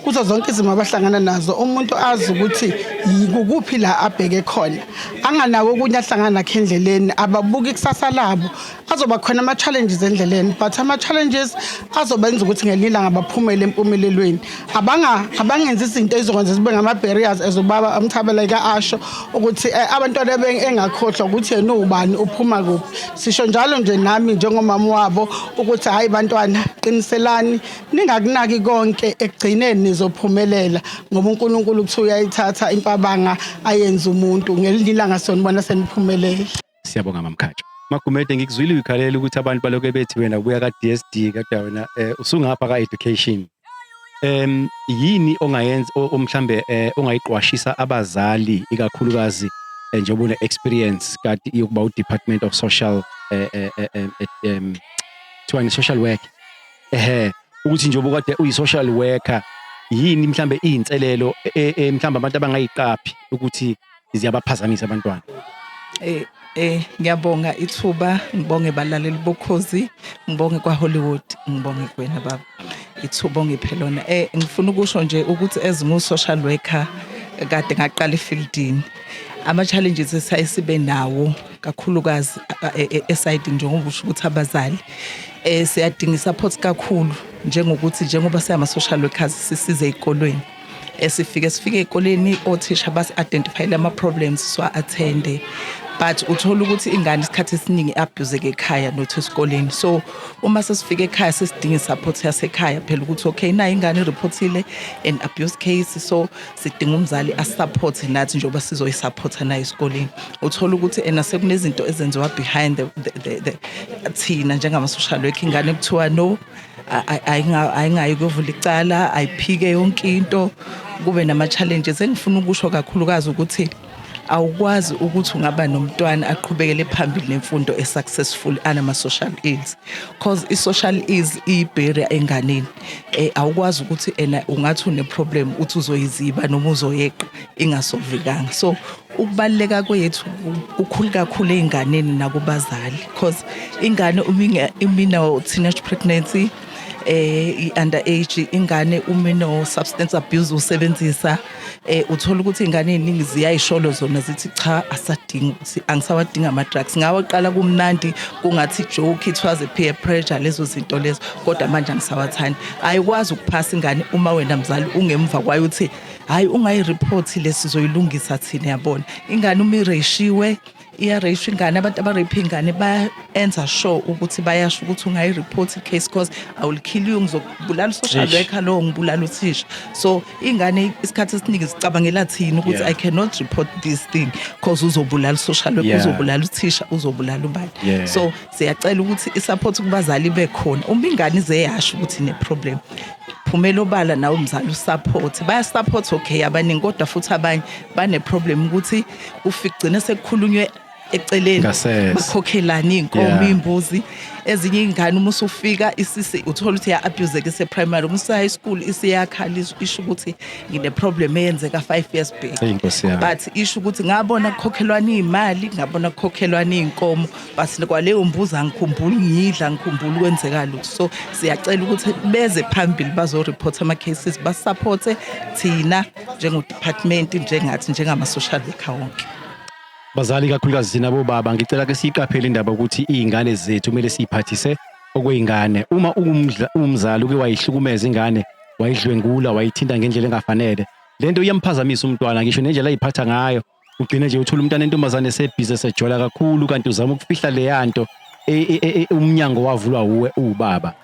kuzo zonke izimo abahlangana nazo umuntu azi ukuthi yikuphi la abheke khona anganawo okunye ahlangana nakho endleleni ababuki kusasa labo azoba khona ama challenges endleleni but ama challenges azobenza ukuthi ngelila ngabaphumele empumelelweni abangenza izinto ezokwenza zibe ngama barriers ezobaba Mthabela kaAsho ukuthi abantwana engakhohlwa ukuthi yena ubani uphuma kuphi. Sisho njalo nje nami njengomama wabo ukuthi hayi bantwana qiniselani ningakunaki konke ekugcineni nizophumelela ngoba uNkulunkulu kuthi uyayithatha impabanga ayenza umuntu ngelilanga sonibona seniphumelele. Siyabonga mamkhatsho. Magumede ngikuzwile ukhalela ukuthi abantu baloke bethi wena ubuya ka DSD kodwa wena usungapha ka education. Yini ongayenza omhlambe ongayiqwashisa abazali ikakhulukazi njengoba une experience kade yokuba u Department of Social social work ukuthi njengoba kade uyi social worker yini mhlambe izinselelo mhlambe abantu abangayiqaphi ukuthi ziyabaphazamisa abantwana? Ngiyabonga ithuba, ngibonge balaleli bokhozi, ngibonge kwa Hollywood, ngibonge kwena baba. Ithuba ngiphe lona. Ngifuna ukusho nje ukuthi ezingu social worker kade ngaqala efieldini. Ama challenges esayisibe nawo kakhulukazi eside njengoba usho ukuthi abazali siyadinga support kakhulu njengoba siyama social workers sisize ezikolweni. Sifike ezikoleni othisha bas identify lama problems so attende. But uthola ukuthi ingane isikhathi esiningi abuse ekhaya nothi esikoleni. So uma sesifike ekhaya sesidinga support yasekhaya phela ukuthi okay na ingane reportile an abuse case so sidinga umzali asupport nathi njengoba sizoyisupport na esikoleni. Uthola ukuthi nasekunezinto ezenziwa behind the thina njengama social worker ingane kuthiwa no ayingayi kuvula icala ayiphike yonke into kube nama challenges. Engifuna ukusho kakhulukazi ukuthi awukwazi ukuthi ungaba nomntwana aqhubekele phambili nemfundo esuccessful anama social ills because i-social ills i-barrier enganeni. Awukwazi ukuthi ungathi une problem uthi uzoyiziba noma uzoyeqa ingasolvikanga. So ukubaleka kwethu kukhulu kakhulu einganeni nakubazali because ingane umina teenage pregnancy i-underage ingane umino substance abuse usebenzisa uthola ukuthi ingane eziningi ziyayisholo zona zithi cha asadinga ukuthi angisawadinga ama drugs ngawaqala kumnandi kungathi joke it was a peer pressure lezo zinto lezo kodwa manje angisawathani. Ayikwazi ukuphasa ingane uma wena mzali ungemva kwayo uthi hayi ungayireport lesizoyilungisa thina yabona ingane uma ireshiwe iyareshwa ingane abantu abarephe ingane bayenza sure ukuthi bayasho ukuthi ungayireport case cause I will kill you ngizokubulala social worker lo ngibulala uthisha. So ingane isikhathi esiningi sicabangela thina ukuthi I cannot report this thing cause uzobulala social worker uzobulala uthisha uzobulala ubani. So siyacela ukuthi isupport kubazali bekhona uma ingane izeyasho ukuthi ine problem phumela obala nawe umzali usupport bayasupport okay abaningi kodwa futhi abanye bane problem ukuthi ufikugcina sekukhulunywe eceleni bakhokhelana inkomo imbuzi ezinye ingane uma usufika isisi uthola ukuthi ya abuse ke se primary uma high school isiyakhala isho ukuthi ngine problem eyenzeka 5 years back but isho ukuthi ngabona kukhokhelwana imali ngabona kukhokhelwana inkomo but kwaleyo mbuzi angikhumbuli ngidla ngikhumbula kwenzeka lutho. So siyacela ukuthi beze phambili bazo report ama cases basupporte thina njengo department njengathi njengama social worker wonke. Bazali kakhulukazi sina bobaba ngicela ke siqaphele indaba ukuthi izingane zethu kumele siphathise okwezingane. Uma umzali uke wayihlukumeza ingane wayidlwengula wayithinta ngendlela engafanele lento iyamphazamisa umntwana ngisho nendlela ayiphatha ngayo ugcina nje uthola umntwana entombazane sebhizi sejola kakhulu kanti uzama ukufihla le yanto umnyango wavulwa uwe ubaba.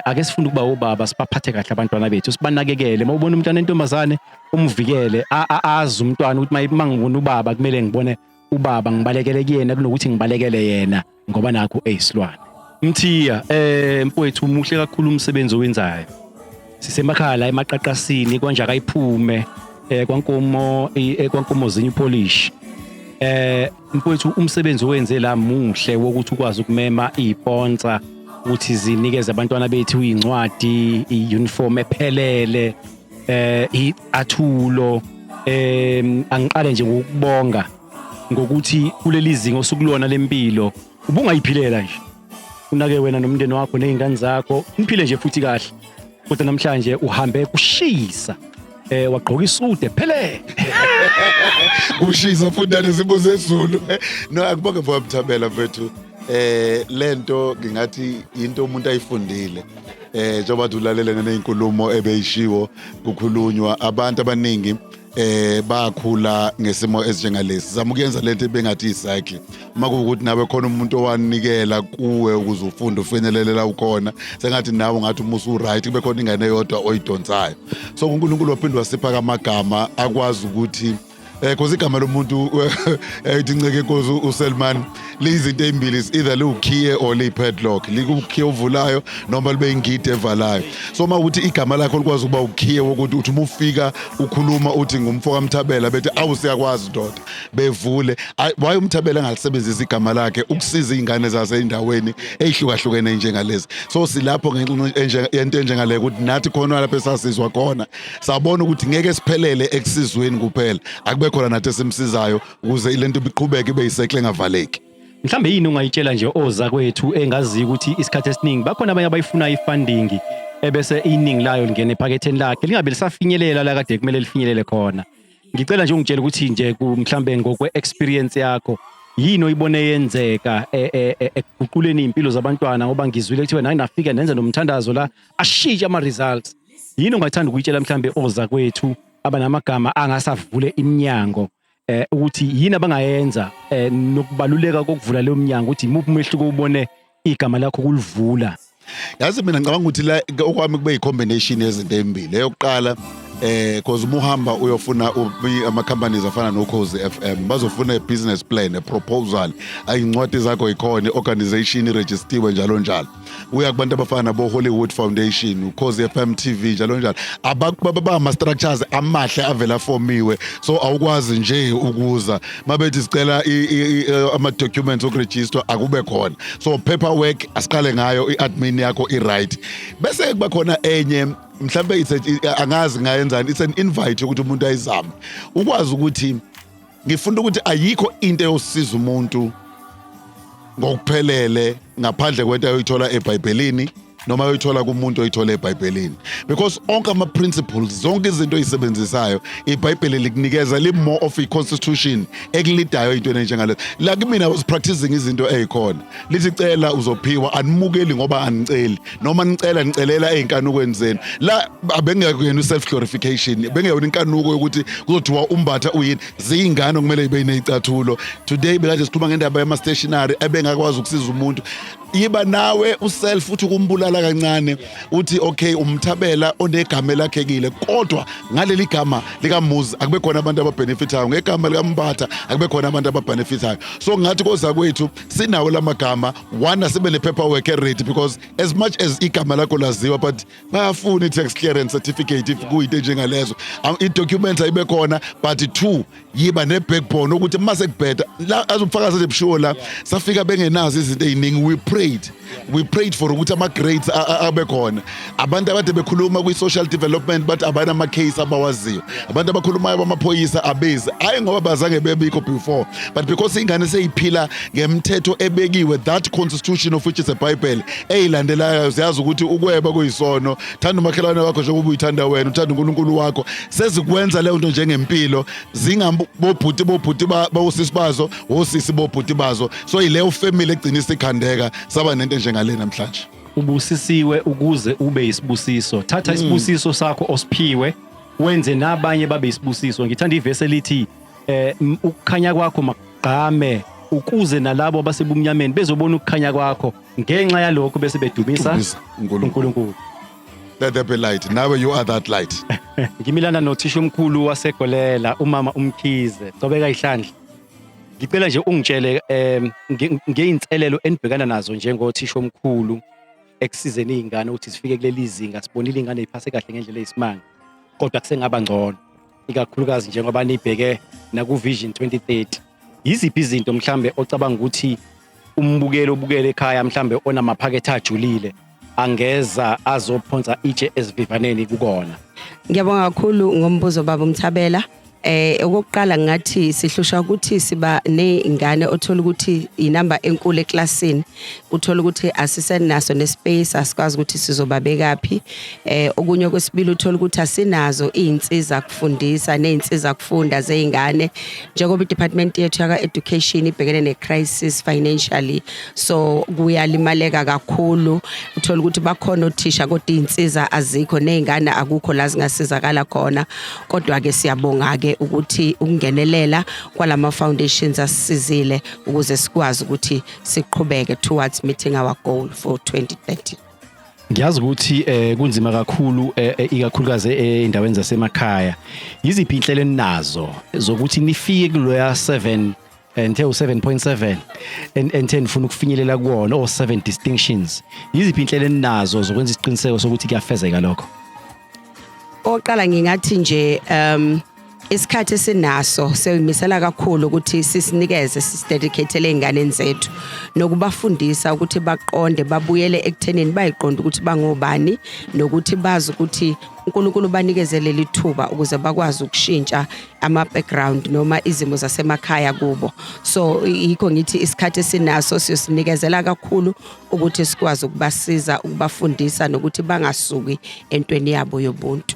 Ake sifunda ukuba ubaba sibaphathe kahle abantwana bethu sibanakekele mawubona umntwana entombazane umvikele azi umntwana ukuthi mangibona ubaba kumele ngibone ubaba ngibalekele kuyena kunokuthi ngibalekele yena ngoba nakho eyisilwane. Mthiya mfowethu umuhle kakhulu umsebenzi owenzayo. Sisemakhaya la emaqaqasini kwanje akayiphume kwankomo zinye polish. Mfowethu umsebenzi owenze la muhle wokuthi ukwazi ukumema iponsa ukuthi zinikeze abantwana bethu incwadi iuniform ephelele athulo. Angiqale nje ngokubonga ngokuthi kuleli zinga osukulona lempilo ubungayiphilela nje unake wena nomndeni wakho nezingane zakho niphile nje futhi kahle kodwa namhlanje uhambe kushisa wagqoka isude phelele kushisa futhi nezibuzo ezulu no akubonge mfowethu mfethu lento ngingathi into umuntu ayifundile njengoba ulalele nezinkulumo ebeyishiwo kukhulunywa abantu abaningi bakhula ngesimo esinjengalesi zama ukuyenza lento bengathi icycle uma kuwukuthi nawe khona umuntu owanikela kuwe ukuze ufunde ufinyelela ukhona sengathi nawe ngathi umusu right kube khona ingane eyodwa oyidonsayo. So uNkulunkulu waphindwa sipha kamagama akwazi ukuthi because igama lomuntu eyinceke inkosi uSelman lizinto ezimbili either liwukhiye or lipadlock likukhiye uvulayo noma libe ingidi evalayo. So uma ukuthi igama lakho likwazi ukuba ukhiye ukuthi uthi uma ufika ukhuluma uthi ngumfo kaMthabela bethi awusiyakwazi ndoda bevule waye uMthabela ngalisebenzisa igama lakhe ukusiza izingane zaseyindaweni ezihlukahlukene njengalezi. So silapho ngenxa into njengale ukuthi nathi khona lapha esasizwa khona sabona ukuthi ngeke siphelele ekusizweni kuphela akube khona nathi esimsizayo ukuze lento ibiqhubeke ibe yisekle engavaleki. mhlambe yini ungayitshela nje oza kwethu engaziyo ukuthi isikhathi esiningi bakhona abanye abayifuna ifunding ebese iningi layo lingene ephaketheni lakhe lingabe lisafinyelela la kade kumele lifinyelele khona. Ngicela nje ungitshela ukuthi nje mhlambe ngokwe experience yakho yini oyibone yenzeka ekuguquleni impilo zabantwana ngoba ngizwile ukuthi wena nginafika nenze nomthandazo la ashintshe ama results. Yini ungathanda ukuyitshela mhlambe oza kwethu abanamagama angasavule iminyango ukuthi yini abangayenza nokubaluleka kokuvula leyo minyango ukuthi imuphi umehluko ubone igama lakho kulivula. Yazi mina ngicabanga ukuthi la okwami kube i-combination yezinto ezimbili. Eyokuqala because uma uhamba uyofuna ama companies afana no Khosi FM bazofuna a business plan, a proposal, ayincwadi zakho ikhona, organization registered njalo njalo. Uya kubantu abafana bo Hollywood Foundation, Khosi FM TV njalo njalo. Ababa ama structures amahle avela formiwe, so awukwazi nje ukuza mabethi sicela ama documents okuregister akube khona. So paperwork asiqale ngayo, iadmin yakho i-right. Bese kuba khona enye mhlambe angazi ngayenzani, it's an invite ukuthi umuntu ayizame ukwazi ukuthi ngifunda ukuthi ayikho into eyosiza umuntu ngokuphelele ngaphandle kwento ayithola eBhayibhelini noma ayithola kumuntu oyithola eBhayibhelini, because onke ama principles zonke izinto ezisebenzisayo iBhayibheli likunikeza li more of a constitution ekulidayo into enjengalezo. La kimi I was practicing izinto ezikhona lithi cela uzophiwa, animukeli ngoba aniceli noma nicela nicelela einkanukweni zenu. La abengekuyena self glorification, bengeyona inkanuko yokuthi kuzothiwa umbatha uyini zingane kumele ibe nezicathulo. Today bekade sikhuluma ngendaba yama stationery ebengakwazi ukusiza umuntu. Yiba nawe uself uthi kumbulala kancane uthi okay umthabela onegama lakhekile kodwa ngaleli gama likaMuzi akube khona abantu ababenefitayo, ngegama likaMbatha akube khona abantu ababenefitayo. So ngathi koza kwethu sinawo lamagama one sibe ne paperwork ready, because as much as igama lakho laziwa but bayafuna i-tax clearance certificate if kuyinto njengalezo. I-documents ayibe khona, but two yiba ne-backbone ukuthi mase kubheda la azofakaza ebusho la safika bengenazo izinto eziningi. We prayed for ukuthi ama grades abe khona, abantu abade bekhuluma kwi social development but abana ama case abawaziyo, abantu abakhuluma abamaphoyisa abezi hayi ngoba bazange bebikho before, but because ingane seyiphila ngemthetho ebekiwe, that constitution of which is a Bible eyilandelayo, ziyazi ukuthi ukweba kuyisono, thanda umakhelwane wakho njengoba uyithanda wena, uthanda uNkulunkulu wakho, sezikwenza leyo nto njengempilo zingabobhuti bawusisi bazo osisi bobhuti bazo. So ileyo family egcina isikhandeka saba nento njengale namhlanje. Ubusisiwe ukuze ube isibusiso. Thatha isibusiso sakho osiphiwe wenze nabanye babe isibusiso. Ngithanda ivesi elithi ukukhanya kwakho maqame ukuze nalabo abasebumnyameni bezobona ukukhanya kwakho, ngenxa yalokho bese bedumisa uNkulunkulu. Let there be light. Now you are that light. Ngimilana nothisha omkhulu waseGolela, umama uMkhize. Sobeka ihlandla. Ngicela nje ungitshele ngeinselelo enibhekana nazo njengothisha omkhulu ekusizeni izingane ukuthi sifike kuleli zinga sibonile izingane eziphase kahle ngendlela eyisimanga, kodwa kusengaba ngcono ikakhulukazi njengoba nibheke naku Vision 2030. Yiziphi izinto mhlambe ocabanga ukuthi umbukelo obukele ekhaya mhlambe onamaphakethe ajulile angeza azophonsa itshe esivivaneni kukona? Ngiyabonga kakhulu ngombuzo baba Mthabela. Okokuqala ngathi sihlusha ukuthi siba nezingane othola ukuthi inamba enkulu eklasini, uthola ukuthi asisenaso nespace, asikwazi ukuthi sizobabekaphi. Okunye kwesibili uthola ukuthi asinazo izinsiza kufundisa nezinsiza kufunda zeingane, njengoba idepartment yethu yaka education ibhekene necrisis financially, so kuyalimaleka kakhulu. Uthola ukuthi bakhona othisha kodwa izinsiza azikho nezingane akukho la zingasizakala khona, kodwa ke siyabonga ke ukuthi ukungenelela kwalama foundations asizile ukuze sikwazi ukuthi siqhubeke towards meeting our goal for 2030. Ngiyazi ukuthi kunzima kakhulu ikakhulukazi endaweni zasemakhaya. Yiziphi inhlelo enazo zokuthi nifike kuloya 7 and 7.7 and 10 ufuna ukufinyelela kuwona o 7 distinctions? Yiziphi inhlelo enazo zokwenza isiqiniseko sokuthi kuyafezeka lokho? Oqala ngingathi nje isikhathi esinaso seyimisela kakhulu ukuthi sisinikeze sisidedicate leinganeni zethu nokubafundisa ukuthi baqonde babuyele ekuthenini bayiqonda ukuthi bangobani nokuthi bazi ukuthi uNkulunkulu banikezele lithuba ukuze bakwazi ukushintsha ama background noma izimo zasemakhaya kubo. So yikho ngithi isikhathi esinaso siyosinikezela kakhulu ukuthi sikwazi ukubasiza ukubafundisa nokuthi bangasuki entweni yabo yobuntu.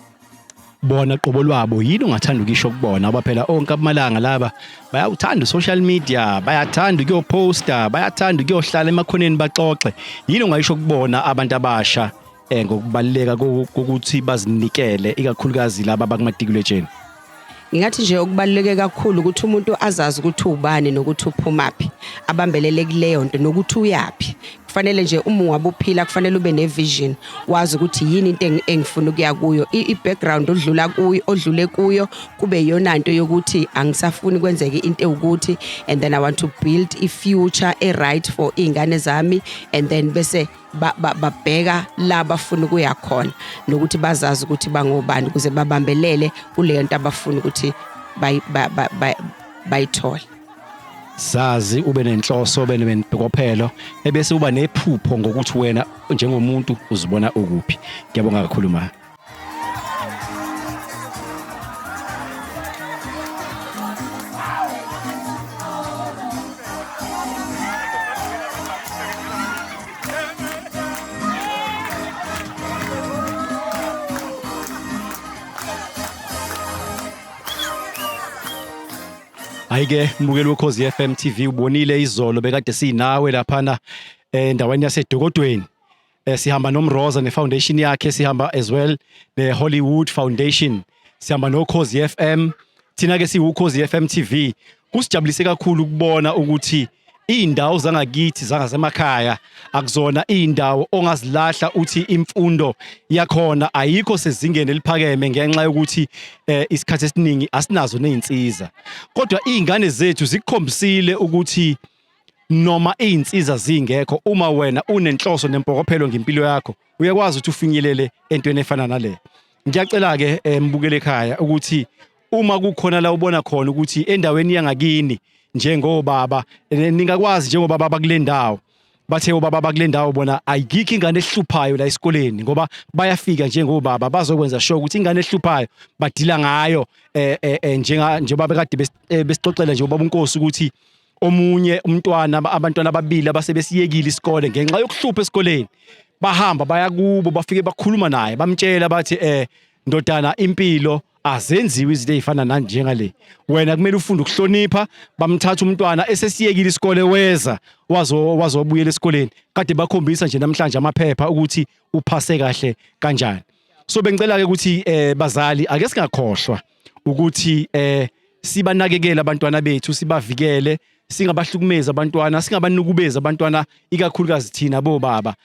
Bona qobo lwabo yini ungathanda ukisho kubona ngoba phela onke amalanga laba bayawuthanda social media, bayathanda ukuyoposta, bayathanda ukuyohlala emakhoneni baxoxe. Yini ungayisho kubona abantu abasha ngokubaleka kokuthi bazinikele ikakhulukazi laba bakumatikuletsheni? Ngingathi nje okubaluleke kakhulu ukuthi umuntu azazi ukuthi ubani nokuthi uphumaphi, abambelele kuleyo nto nokuthi uyapi. Kufanele nje uma ungabe uphila kufanele ube nevision, wazi ukuthi yini into engifuna ukuya kuyo, i-background odlule kuyo kube yona into yokuthi angisafuni kwenzeke into ukuthi, and then I want to build a future right for ingane zami, and then bese babheka la bafuna ukuya khona nokuthi bazazi ukuthi bangobani ukuze babambelele kuleyo nto abafuna ukuthi bayithole. Sazi ube nenhloso ube nemibhekophelo ebese uba nephupho ngokuthi wena njengomuntu uzibona ukuphi. Ngiyabonga kakhulu ma. Ayike mbukeli weKhosi FM TV ubonile izolo bekade sinawe laphana endaweni yaseDokodweni. Sihamba noMroza nefoundation yakhe, sihamba as well the Hollywood Foundation, sihamba noKhosi FM. Thina ke siwuKhosi FM TV. Kusijabulise kakhulu ukubona ukuthi indawo zangakithi zangasemakhaya akuzona indawo ongazilahla uthi imfundo yakhona ayikho sezingeni eliphakeme ngenxa yokuthi isikhathi esiningi asinazo nezinsiza. Kodwa izingane zethu zikukhombisile ukuthi noma izinsiza zingekho, uma wena unenhloso nempokophelo ngempilo yakho uyakwazi ukuthi ufinyelele entweni efana nale. Ngiyacela ke mbukele ekhaya ukuthi uma kukhona la ubona khona ukuthi endaweni yangakini njengobaba ningakwazi njengobaba bakule ndawo bathe obaba bakule ndawo bona ayikho ingane ehluphayo la esikoleni ngoba bayafika njengobaba bazokwenza sure ukuthi ingane ehluphayo badila ngayo njengoba bekade besixoxela nje ubaba uNkosi ukuthi omunye umntwana abantwana ababili abasebesiyekile isikole ngenxa yokuhlupha esikoleni bahamba baya kubo bafike bakhuluma naye bamtshela bathi ndodana impilo azenziwe izinto ezifana nanjengale. Wena kumele ufunde ukuhlonipha. Bamthatha umntwana esesiyekile isikole weza wazobuyela esikoleni. Kade bakhombisa nje namhlanje amaphepha ukuthi uphase kahle kanjani. So bengicela ke ukuthi bazali ake singakhohlwa ukuthi sibanakekele abantwana bethu, sibavikele, singabahlukumezi abantwana, singabanukubeza abantwana ikakhulukazi thina bobaba.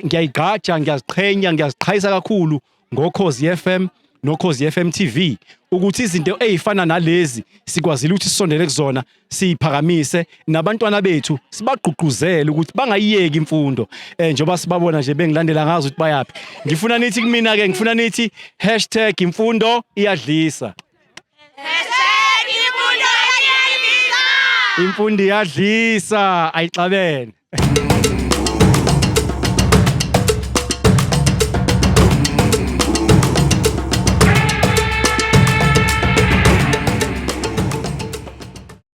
Ngiyayigqaja, ngiyaziqhenya, ngiyaziqhayisa kakhulu ngoKhosi FM noKhosi FM TV ukuthi izinto ezifana nalezi sikwazile ukuthi sisondele kuzona, siphakamise nabantwana bethu, sibagqugquzele ukuthi bangayiyeki imfundo njengoba sibabona nje bengilandela ngazo ukuthi bayapi. Ngifuna nithi kumina ke ngifuna nithi #imfundo iyadlisa. #imfundo iyadlisa. Imfundo iyadlisa ayixabene.